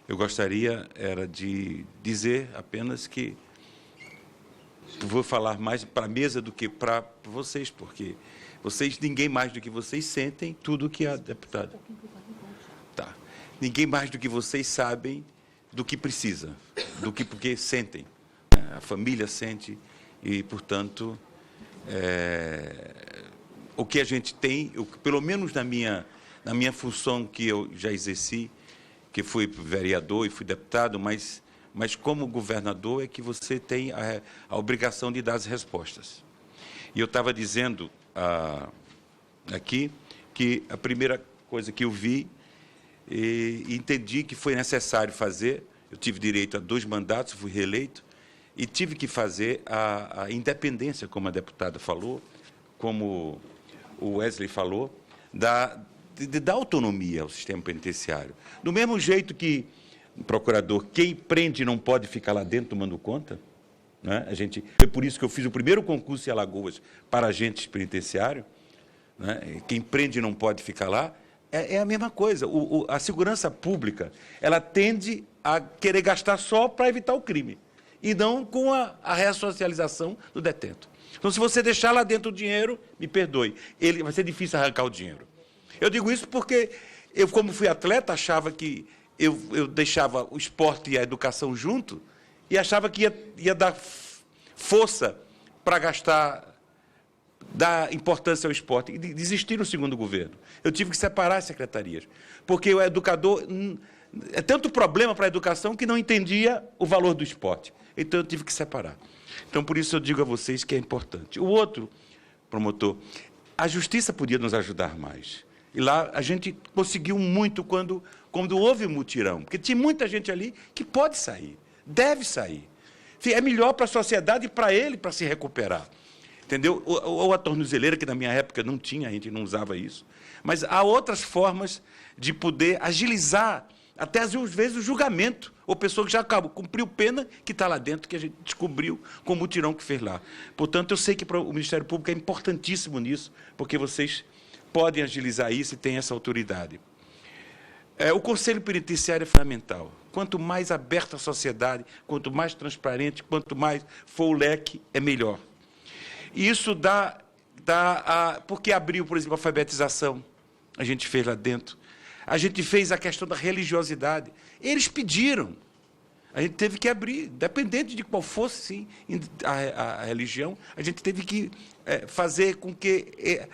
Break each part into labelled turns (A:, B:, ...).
A: eu gostaria era de dizer apenas que vou falar mais para a mesa do que para vocês, porque vocês, ninguém mais do que vocês sentem tudo o que a deputada... Tá. Ninguém mais do que vocês sabem do que precisa, porque sentem. A família sente e, portanto, o que a gente tem, pelo menos na minha função que eu já exerci, que fui vereador e fui deputado, mas como governador é que você tem a obrigação de dar as respostas. E eu estava dizendo aqui que a primeira coisa que eu vi e entendi que foi necessário fazer, eu tive direito a 2 mandatos, fui reeleito, e tive que fazer a independência, como a deputada falou, como o Wesley falou, de dar autonomia ao sistema penitenciário. Do mesmo jeito que o procurador, quem prende não pode ficar lá dentro tomando conta, né? Foi por isso que eu fiz o primeiro concurso em Alagoas para agentes penitenciários, né? Quem prende não pode ficar lá, é a mesma coisa. A segurança pública, ela tende a querer gastar só para evitar o crime, e não com a ressocialização do detento. Então, se você deixar lá dentro o dinheiro, me perdoe, vai ser difícil arrancar o dinheiro. Eu digo isso porque eu, como fui atleta, achava que eu deixava o esporte e a educação junto e achava que ia dar força para dar importância ao esporte. E desistir no segundo governo. Eu tive que separar as secretarias, porque o educador... É tanto problema para a educação que não entendia o valor do esporte. Então, eu tive que separar. Então, por isso, eu digo a vocês que é importante. O outro, promotor, a justiça podia nos ajudar mais. E lá a gente conseguiu muito quando houve o mutirão, porque tinha muita gente ali que pode sair, deve sair. É melhor para a sociedade e para ele, para se recuperar. Entendeu? Ou a tornozeleira, que na minha época não tinha, a gente não usava isso. Mas há outras formas de poder agilizar, até às vezes, o julgamento. Ou pessoa que já cumpriu pena, que está lá dentro, que a gente descobriu com o mutirão que fez lá. Portanto, eu sei que o Ministério Público é importantíssimo nisso, porque vocês podem agilizar isso e têm essa autoridade. O Conselho Penitenciário é fundamental. Quanto mais aberta a sociedade, quanto mais transparente, quanto mais for o leque, é melhor. E isso porque abriu, por exemplo, a alfabetização, a gente fez lá dentro. A gente fez a questão da religiosidade. Eles pediram. A gente teve que abrir, dependente de qual fosse sim, a religião, a gente teve que fazer com que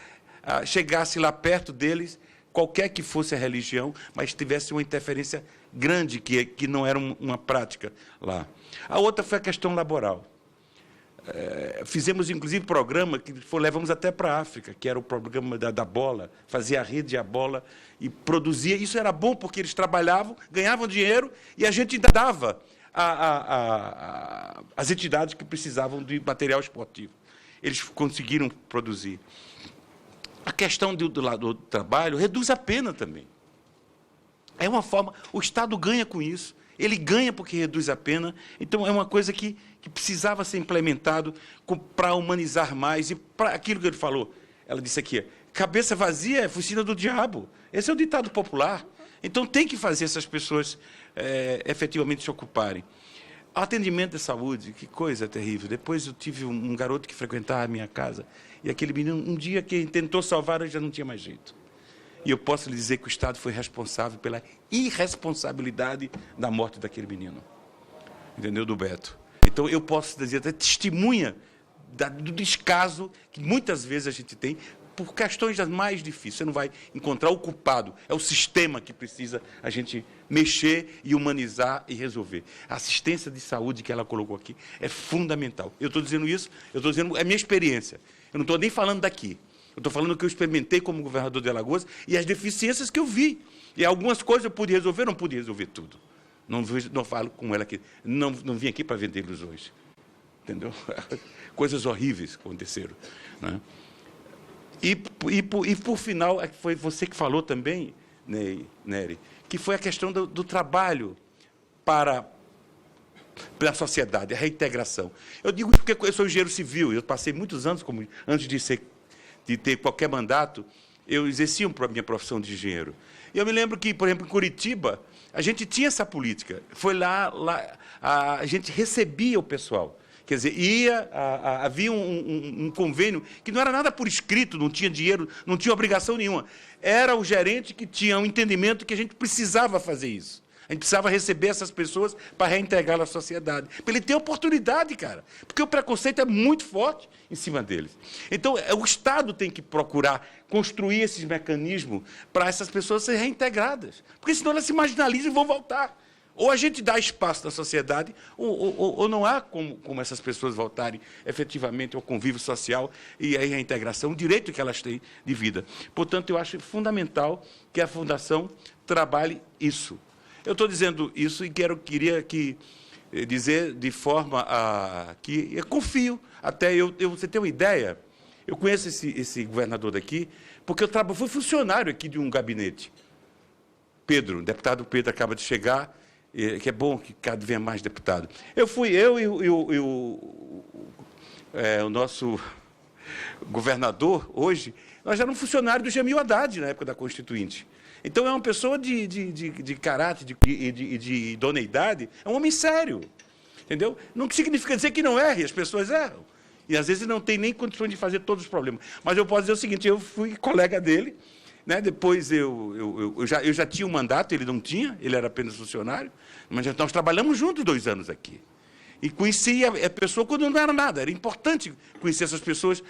A: chegasse lá perto deles, qualquer que fosse a religião, mas tivesse uma interferência grande, que não era uma prática lá. A outra foi a questão laboral. Fizemos, inclusive, programa que levamos até para a África, que era o programa da bola, fazia a rede e a bola, e produzia. Isso era bom, porque eles trabalhavam, ganhavam dinheiro, e a gente ainda dava às entidades que precisavam de material esportivo. Eles conseguiram produzir. A questão do trabalho reduz a pena também. É uma forma... O Estado ganha com isso. Ele ganha porque reduz a pena. Então, é uma coisa que precisava ser implementado para humanizar mais. E para aquilo que ele falou, ela disse aqui, cabeça vazia é oficina do diabo. Esse é o ditado popular. Então, tem que fazer essas pessoas efetivamente se ocuparem. O atendimento de saúde, que coisa terrível. Depois eu tive um garoto que frequentava a minha casa, e aquele menino, um dia que tentou salvar, ele já não tinha mais jeito. E eu posso lhe dizer que o Estado foi responsável pela irresponsabilidade da morte daquele menino. Entendeu? Do Beto. Então, eu posso dizer, até testemunha do descaso que muitas vezes a gente tem por questões das mais difíceis. Você não vai encontrar o culpado. É o sistema que precisa a gente mexer e humanizar e resolver. A assistência de saúde que ela colocou aqui é fundamental. Eu estou dizendo isso, eu estou dizendo, é minha experiência. Eu não estou nem falando daqui. Eu estou falando que eu experimentei como governador de Alagoas e as deficiências que eu vi. E algumas coisas eu pude resolver, não pude resolver tudo. Não falo com ela aqui. Não vim aqui para vender ilusões. Entendeu? Coisas horríveis aconteceram. Né? E, por final, foi você que falou também, Nery, que foi a questão do trabalho para a sociedade, a reintegração. Eu digo isso porque eu sou engenheiro civil, eu passei muitos anos, antes de ter qualquer mandato, eu exercia a minha profissão de engenheiro. Eu me lembro que, por exemplo, em Curitiba, A gente tinha essa política. Foi lá a gente recebia o pessoal. Quer dizer, havia um convênio que não era nada por escrito, não tinha dinheiro, não tinha obrigação nenhuma. Era o gerente que tinha um entendimento que a gente precisava fazer isso. A gente precisava receber essas pessoas para reintegrar na sociedade. Para ele ter oportunidade, cara. Porque o preconceito é muito forte em cima deles. Então, o Estado tem que procurar construir esses mecanismos para essas pessoas serem reintegradas. Porque senão elas se marginalizam e vão voltar. Ou a gente dá espaço na sociedade, ou não há como essas pessoas voltarem efetivamente ao convívio social e à integração, o direito que elas têm de vida. Portanto, eu acho fundamental que a Fundação trabalhe isso. Eu estou dizendo isso e queria dizer de forma que eu confio. Você tem uma ideia, eu conheço esse governador daqui, porque eu fui funcionário aqui de um gabinete. Pedro, o deputado Pedro acaba de chegar, que é bom que cada vez mais deputado. Eu e o nosso governador, hoje, nós éramos funcionários do Jamil Haddad, na época da Constituinte. Então, é uma pessoa de caráter e de idoneidade, é um homem sério, entendeu? Não significa dizer que não erre, as pessoas erram. E, às vezes, não tem nem condições de fazer todos os problemas. Mas eu posso dizer o seguinte, eu fui colega dele, né? Depois eu já tinha um mandato, ele não tinha, ele era apenas funcionário, mas nós trabalhamos juntos 2 anos aqui. E conheci a pessoa quando não era nada. Era importante conhecer essas pessoas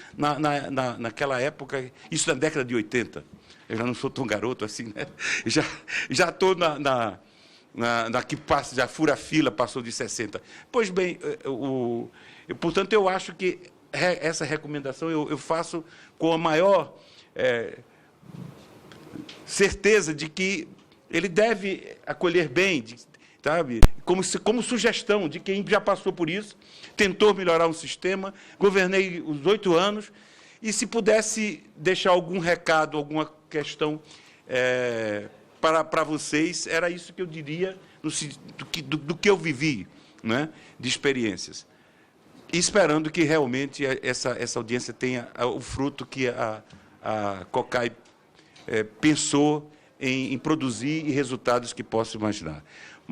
A: naquela época, isso na década de 80. Eu já não sou tão garoto assim, né? Já estou na que passa, já fura a fila, passou de 60. Pois bem, portanto, eu acho que essa recomendação eu faço com a maior certeza de que ele deve acolher bem, sabe? Como sugestão de quem já passou por isso, tentou melhorar um sistema, governei os 8 anos, e se pudesse deixar algum recado, alguma questão para vocês, era isso que eu diria do que eu vivi, né, de experiências. E esperando que realmente essa audiência tenha o fruto que a COCAI pensou em produzir e resultados que posso imaginar.